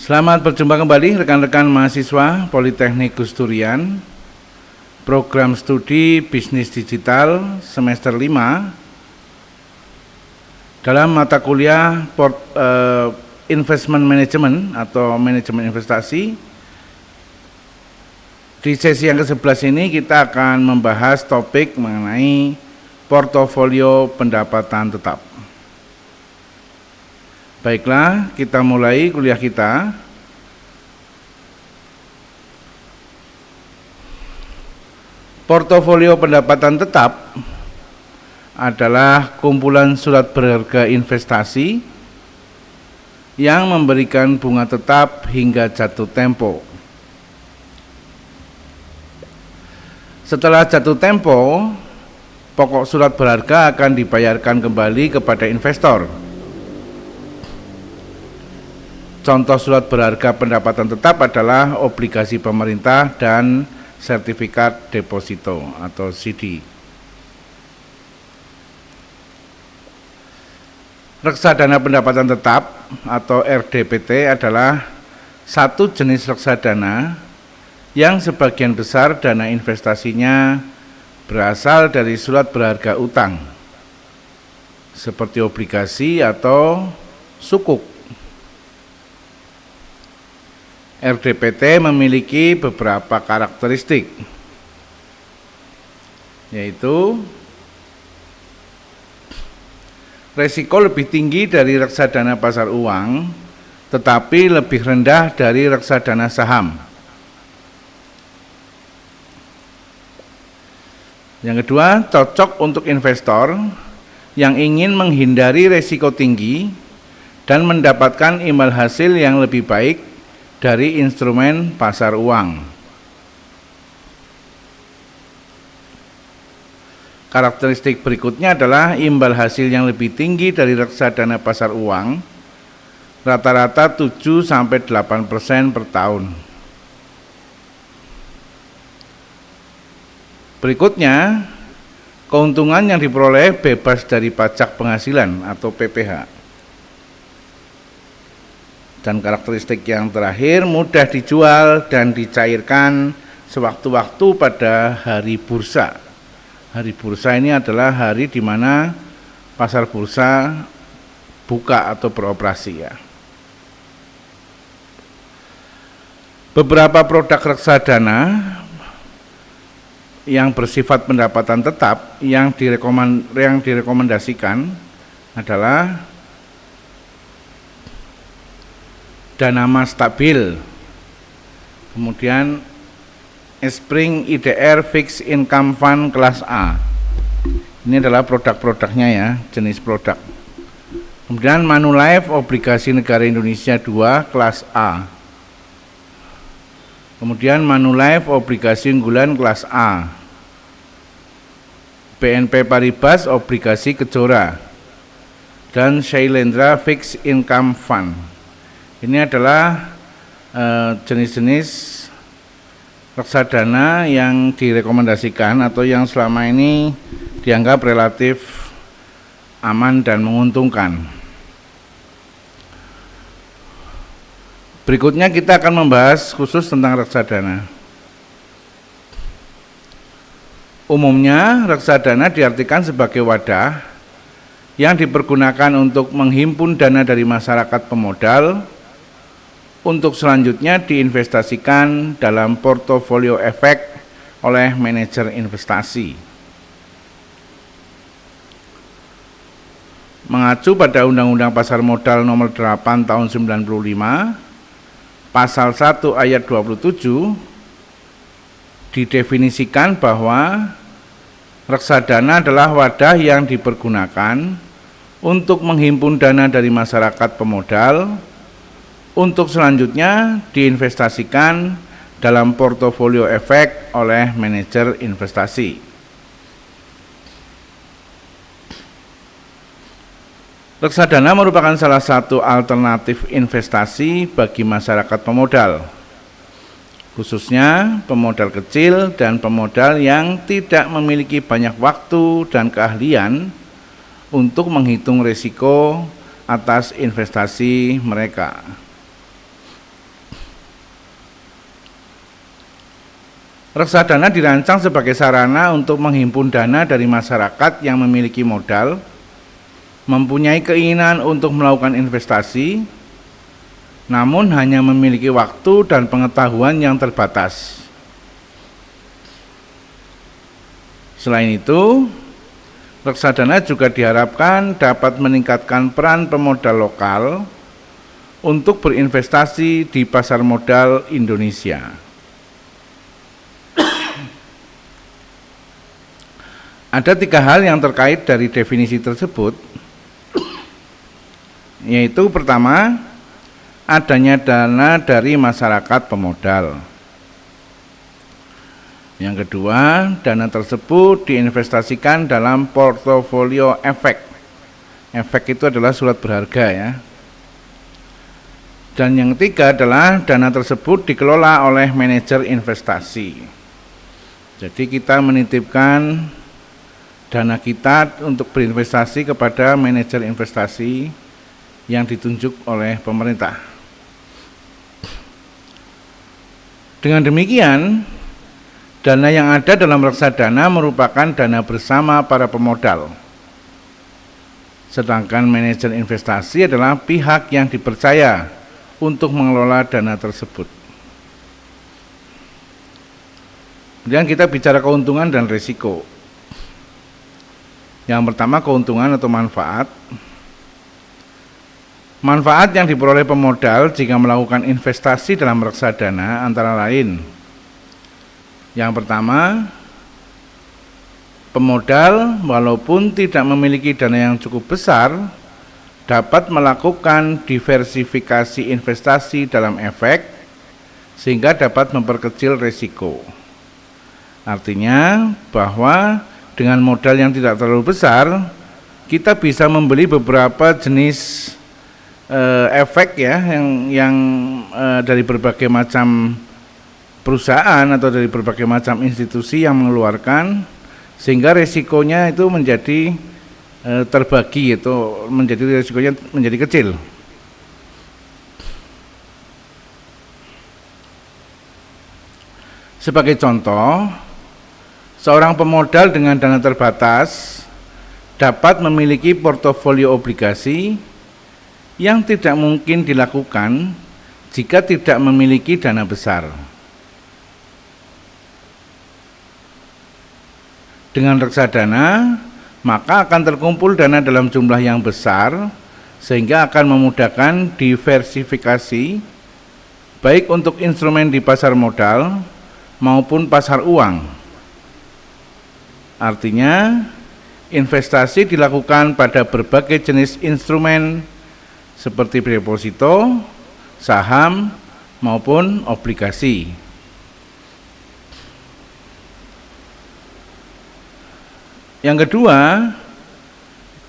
Selamat berjumpa kembali rekan-rekan mahasiswa Politeknik Gus Durian, program studi bisnis digital semester 5 dalam mata kuliah investment management atau manajemen investasi. Di sesi yang ke-11 ini kita akan membahas topik mengenai portofolio pendapatan tetap. Baiklah, kita mulai kuliah kita. Portofolio pendapatan tetap adalah kumpulan surat berharga investasi yang memberikan bunga tetap hingga jatuh tempo. Setelah jatuh tempo, pokok surat berharga akan dibayarkan kembali kepada investor. Contoh surat berharga pendapatan tetap adalah obligasi pemerintah dan sertifikat deposito atau CD. Reksadana pendapatan tetap atau RDPT adalah satu jenis reksadana yang sebagian besar dana investasinya berasal dari surat berharga utang, seperti obligasi atau sukuk. RDPT memiliki beberapa karakteristik, yaitu resiko lebih tinggi dari reksadana pasar uang, tetapi lebih rendah dari reksadana saham. Yang kedua, cocok untuk investor yang ingin menghindari resiko tinggi dan mendapatkan imbal hasil yang lebih baik dari instrumen pasar uang. Karakteristik berikutnya adalah imbal hasil yang lebih tinggi dari reksadana pasar uang, rata-rata 7-8% per tahun. Berikutnya, keuntungan yang diperoleh bebas dari pajak penghasilan atau PPh. Dan karakteristik yang terakhir, mudah dijual dan dicairkan sewaktu-waktu pada hari bursa. Hari bursa ini adalah hari di mana pasar bursa buka atau beroperasi ya. Beberapa produk reksadana yang bersifat pendapatan tetap yang direkomendasikan adalah Dana Mas Stabil, kemudian Spring IDR Fixed Income Fund kelas A. Ini adalah produk-produknya ya, jenis produk. Kemudian Manulife Obligasi Negara Indonesia 2 kelas A. Kemudian Manulife Obligasi Unggulan kelas A. BNP Paribas Obligasi Kejora dan Shailendra Fixed Income Fund. Ini adalah jenis-jenis reksadana yang direkomendasikan atau yang selama ini dianggap relatif aman dan menguntungkan. Berikutnya kita akan membahas khusus tentang reksadana. Umumnya reksadana diartikan sebagai wadah yang dipergunakan untuk menghimpun dana dari masyarakat pemodal untuk selanjutnya diinvestasikan dalam portofolio efek oleh manajer investasi. Mengacu pada Undang-Undang Pasar Modal Nomor 8 Tahun 95, Pasal 1 Ayat 27, didefinisikan bahwa reksadana adalah wadah yang dipergunakan untuk menghimpun dana dari masyarakat pemodal untuk selanjutnya diinvestasikan dalam portofolio efek oleh manajer investasi. Reksadana merupakan salah satu alternatif investasi bagi masyarakat pemodal, khususnya pemodal kecil dan pemodal yang tidak memiliki banyak waktu dan keahlian untuk menghitung risiko atas investasi mereka. Reksadana dirancang sebagai sarana untuk menghimpun dana dari masyarakat yang memiliki modal, mempunyai keinginan untuk melakukan investasi, namun hanya memiliki waktu dan pengetahuan yang terbatas. Selain itu, reksadana juga diharapkan dapat meningkatkan peran pemodal lokal untuk berinvestasi di pasar modal Indonesia. Ada 3 hal yang terkait dari definisi tersebut, yaitu pertama, adanya dana dari masyarakat pemodal. Yang kedua, dana tersebut diinvestasikan dalam portofolio efek. Efek itu adalah surat berharga ya. Dan yang ketiga adalah dana tersebut dikelola oleh manajer investasi. Jadi kita menitipkan dana kita untuk berinvestasi kepada manajer investasi yang ditunjuk oleh pemerintah. Dengan demikian, dana yang ada dalam reksadana merupakan dana bersama para pemodal. Sedangkan manajer investasi adalah pihak yang dipercaya untuk mengelola dana tersebut. Kemudian kita bicara keuntungan dan risiko. Yang pertama, keuntungan atau manfaat. Manfaat yang diperoleh pemodal jika melakukan investasi dalam reksadana antara lain: yang pertama, pemodal walaupun tidak memiliki dana yang cukup besar dapat melakukan diversifikasi investasi dalam efek sehingga dapat memperkecil risiko. Artinya bahwa dengan modal yang tidak terlalu besar, kita bisa membeli beberapa jenis efek ya, yang dari berbagai macam perusahaan atau dari berbagai macam institusi yang mengeluarkan, sehingga resikonya itu menjadi terbagi, itu menjadi resikonya menjadi kecil. Sebagai contoh, seorang pemodal dengan dana terbatas dapat memiliki portofolio obligasi yang tidak mungkin dilakukan jika tidak memiliki dana besar. Dengan reksadana, maka akan terkumpul dana dalam jumlah yang besar sehingga akan memudahkan diversifikasi baik untuk instrumen di pasar modal maupun pasar uang. Artinya, investasi dilakukan pada berbagai jenis instrumen seperti deposito, saham, maupun obligasi. Yang kedua,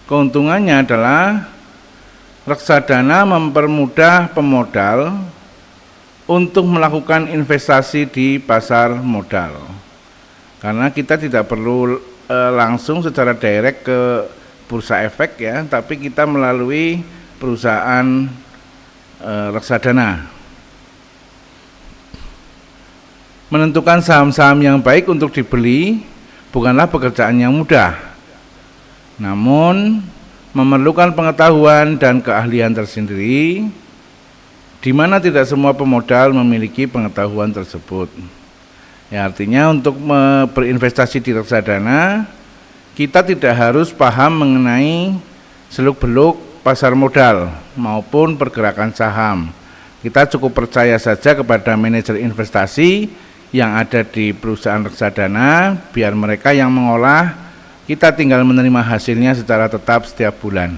keuntungannya adalah reksadana mempermudah pemodal untuk melakukan investasi di pasar modal. Karena kita tidak perlu langsung secara direct ke bursa efek ya, tapi kita melalui perusahaan reksadana. Menentukan saham-saham yang baik untuk dibeli bukanlah pekerjaan yang mudah. Namun memerlukan pengetahuan dan keahlian tersendiri, di mana tidak semua pemodal memiliki pengetahuan tersebut. Ya, artinya untuk berinvestasi di reksadana, kita tidak harus paham mengenai seluk-beluk pasar modal maupun pergerakan saham. Kita cukup percaya saja kepada manajer investasi yang ada di perusahaan reksadana, biar mereka yang mengolah, kita tinggal menerima hasilnya secara tetap setiap bulan.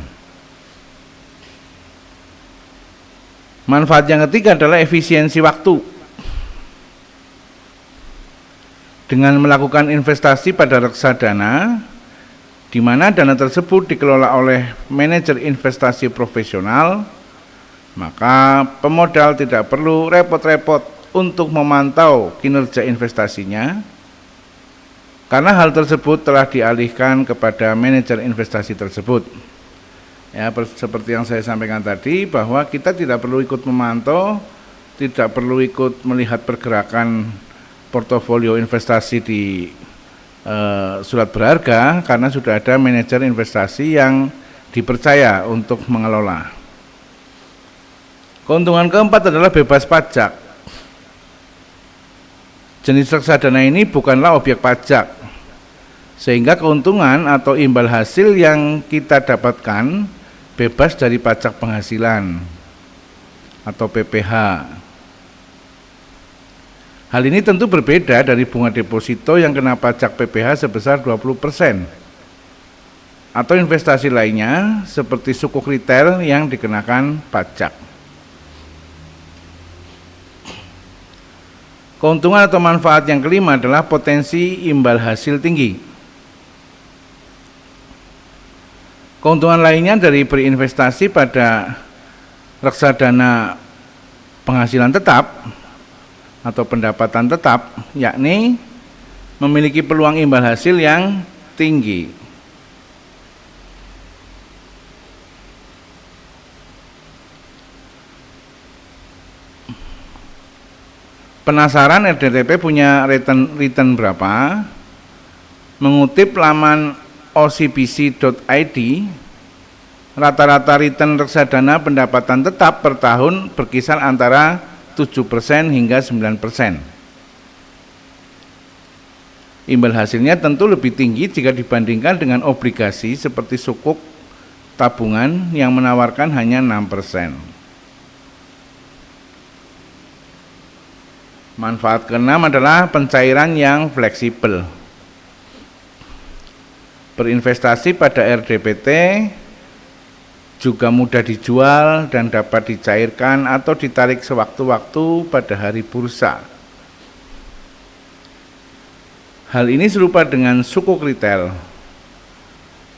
Manfaat yang ketiga adalah efisiensi waktu. Dengan melakukan investasi pada reksadana, di mana dana tersebut dikelola oleh manajer investasi profesional, maka pemodal tidak perlu repot-repot untuk memantau kinerja investasinya, karena hal tersebut telah dialihkan kepada manajer investasi tersebut. Ya, seperti yang saya sampaikan tadi, bahwa kita tidak perlu ikut memantau, tidak perlu ikut melihat pergerakan portofolio investasi di surat berharga karena sudah ada manajer investasi yang dipercaya untuk mengelola. Keuntungan keempat adalah bebas pajak. Jenis reksadana ini bukanlah objek pajak, sehingga keuntungan atau imbal hasil yang kita dapatkan bebas dari pajak penghasilan atau PPh. Hal ini tentu berbeda dari bunga deposito yang kena pajak PPh sebesar 20%, atau investasi lainnya seperti sukuk retail yang dikenakan pajak. Keuntungan atau manfaat yang kelima adalah potensi imbal hasil tinggi. Keuntungan lainnya dari berinvestasi pada reksadana penghasilan tetap atau pendapatan tetap, yakni memiliki peluang imbal hasil yang tinggi. Penasaran RDTP punya return berapa? Mengutip laman ocbc.id, rata-rata return reksadana pendapatan tetap per tahun berkisar antara 7% hingga 9%. Imbal hasilnya tentu lebih tinggi jika dibandingkan dengan obligasi seperti sukuk tabungan yang menawarkan hanya 6%. Manfaat keenam adalah pencairan yang fleksibel. Berinvestasi pada RDPT juga mudah dijual dan dapat dicairkan atau ditarik sewaktu-waktu pada hari bursa. Hal ini serupa dengan sukuk retail.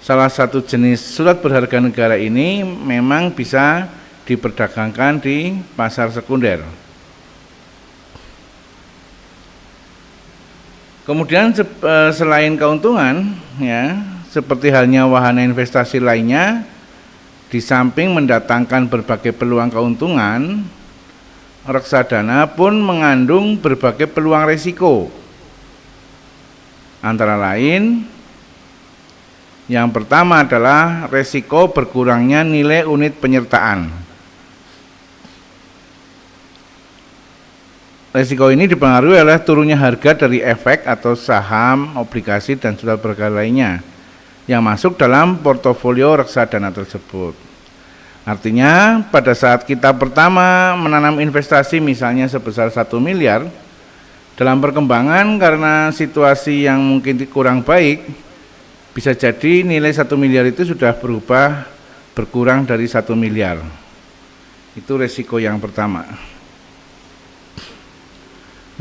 Salah satu jenis surat berharga negara ini memang bisa diperdagangkan di pasar sekunder. Kemudian selain keuntungan, ya, seperti halnya wahana investasi lainnya, di samping mendatangkan berbagai peluang keuntungan, reksadana pun mengandung berbagai peluang risiko. Antara lain, yang pertama adalah risiko berkurangnya nilai unit penyertaan. Risiko ini dipengaruhi oleh turunnya harga dari efek atau saham, obligasi, dan surat berharga lainnya yang masuk dalam portofolio reksadana tersebut. Artinya pada saat kita pertama menanam investasi misalnya sebesar 1 miliar, dalam perkembangan karena situasi yang mungkin kurang baik, bisa jadi nilai 1 miliar itu sudah berkurang dari 1 miliar. Itu risiko yang pertama.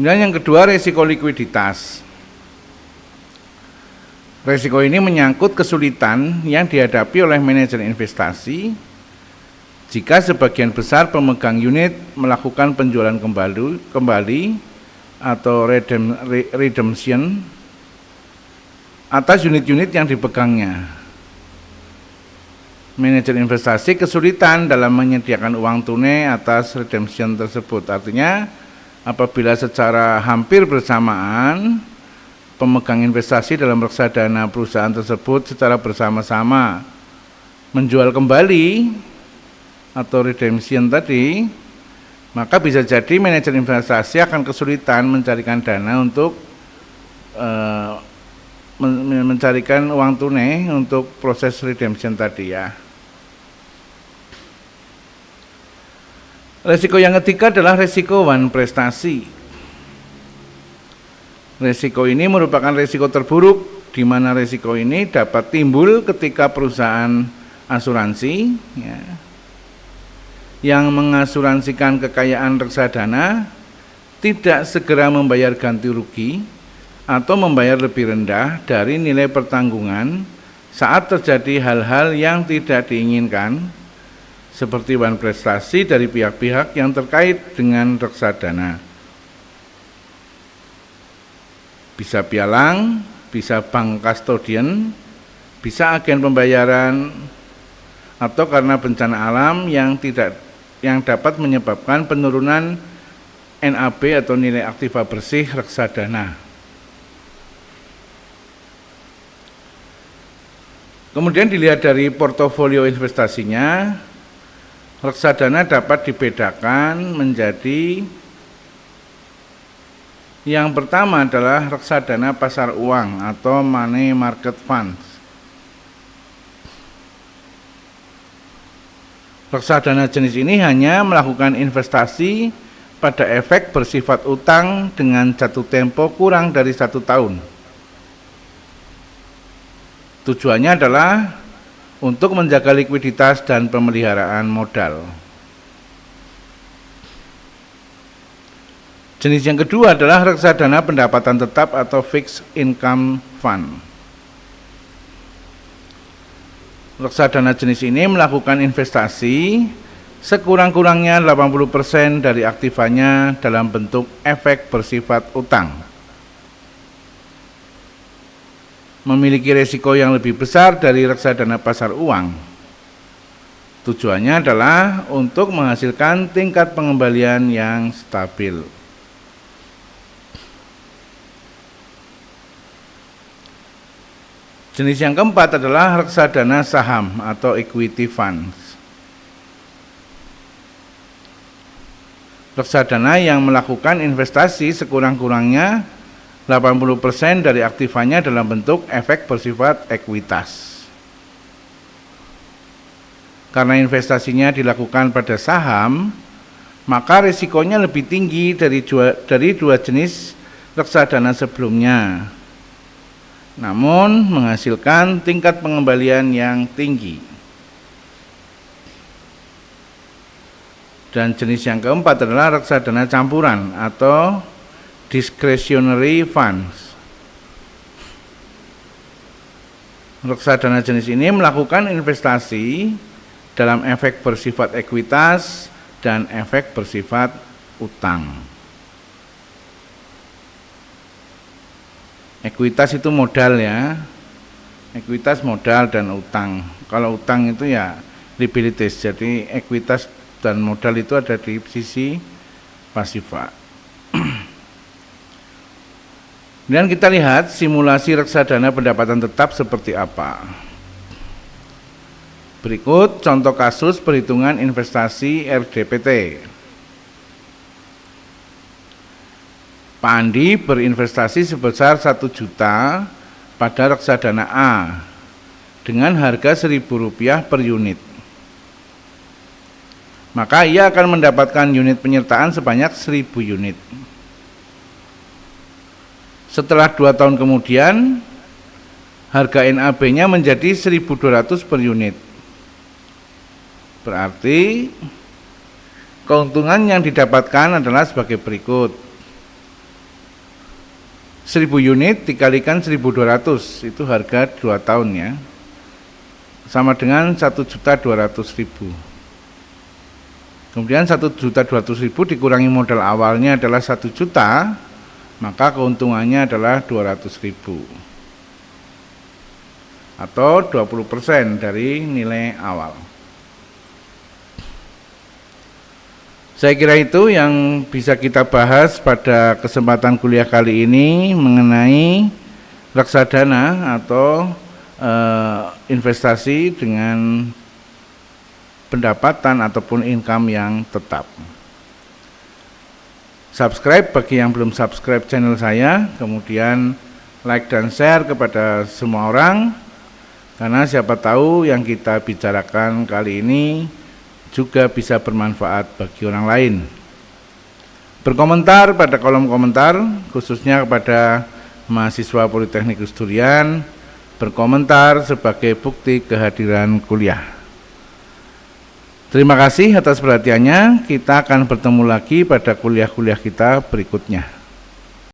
Kemudian yang kedua, risiko likuiditas. Risiko ini menyangkut kesulitan yang dihadapi oleh manajer investasi jika sebagian besar pemegang unit melakukan penjualan kembali atau redemption atas unit-unit yang dipegangnya. Manajer investasi kesulitan dalam menyediakan uang tunai atas redemption tersebut. Artinya apabila secara hampir bersamaan pemegang investasi dalam reksadana perusahaan tersebut secara bersama-sama menjual kembali atau redemption tadi, maka bisa jadi manajer investasi akan kesulitan mencarikan dana untuk mencarikan uang tunai untuk proses redemption tadi, ya. Risiko yang ketiga adalah risiko wan prestasi. Risiko ini merupakan risiko terburuk, di mana risiko ini dapat timbul ketika perusahaan asuransi, ya, yang mengasuransikan kekayaan reksadana tidak segera membayar ganti rugi atau membayar lebih rendah dari nilai pertanggungan saat terjadi hal-hal yang tidak diinginkan, seperti wan prestasi dari pihak-pihak yang terkait dengan reksadana. Bisa pialang, bisa bank kustodian, bisa agen pembayaran, atau karena bencana alam yang dapat menyebabkan penurunan NAB atau nilai aktiva bersih reksadana. Kemudian dilihat dari portofolio investasinya, reksadana dapat dibedakan menjadi yang pertama adalah reksadana pasar uang atau money market funds. Reksadana jenis ini hanya melakukan investasi pada efek bersifat utang dengan jatuh tempo kurang dari 1 tahun. Tujuannya adalah untuk menjaga likuiditas dan pemeliharaan modal. Jenis yang kedua adalah reksadana pendapatan tetap atau fixed income fund. Reksadana jenis ini melakukan investasi sekurang-kurangnya 80% dari aktivanya dalam bentuk efek bersifat utang. Memiliki risiko yang lebih besar dari reksadana pasar uang. Tujuannya adalah untuk menghasilkan tingkat pengembalian yang stabil. Jenis yang keempat adalah reksadana saham atau equity funds. Reksadana yang melakukan investasi sekurang-kurangnya 80% dari aktivanya dalam bentuk efek bersifat ekuitas. Karena investasinya dilakukan pada saham, maka risikonya lebih tinggi dari dua jenis reksadana sebelumnya. Namun menghasilkan tingkat pengembalian yang tinggi. Dan jenis yang keempat adalah reksadana campuran atau discretionary funds. Reksadana jenis ini melakukan investasi dalam efek bersifat ekuitas dan efek bersifat utang. Ekuitas itu modal ya. Ekuitas modal dan utang. Kalau utang itu ya liabilities. Jadi ekuitas dan modal itu ada di sisi pasifa. Dan kita lihat simulasi reksadana pendapatan tetap seperti apa. Berikut contoh kasus perhitungan investasi RDPT. Pak Andi berinvestasi sebesar 1 juta pada reksadana A dengan harga Rp1.000 per unit. Maka ia akan mendapatkan unit penyertaan sebanyak 1000 unit. Setelah 2 tahun kemudian, harga NAB-nya menjadi 1.200 per unit. Berarti keuntungan yang didapatkan adalah sebagai berikut. 1000 unit dikalikan 1.200, itu harga 2 tahun ya. Sama dengan 1.200.000. Kemudian 1.200.000 dikurangi modal awalnya adalah 1 juta, maka keuntungannya adalah 200.000 atau 20% dari nilai awal. Saya kira itu yang bisa kita bahas pada kesempatan kuliah kali ini mengenai reksadana atau investasi dengan pendapatan ataupun income yang tetap. Subscribe bagi yang belum subscribe channel saya, kemudian like dan share kepada semua orang, karena siapa tahu yang kita bicarakan kali ini juga bisa bermanfaat bagi orang lain. Berkomentar pada kolom komentar, khususnya kepada mahasiswa Politeknik Gus Durian, berkomentar sebagai bukti kehadiran kuliah. Terima kasih atas perhatiannya. Kita akan bertemu lagi pada kuliah-kuliah kita berikutnya.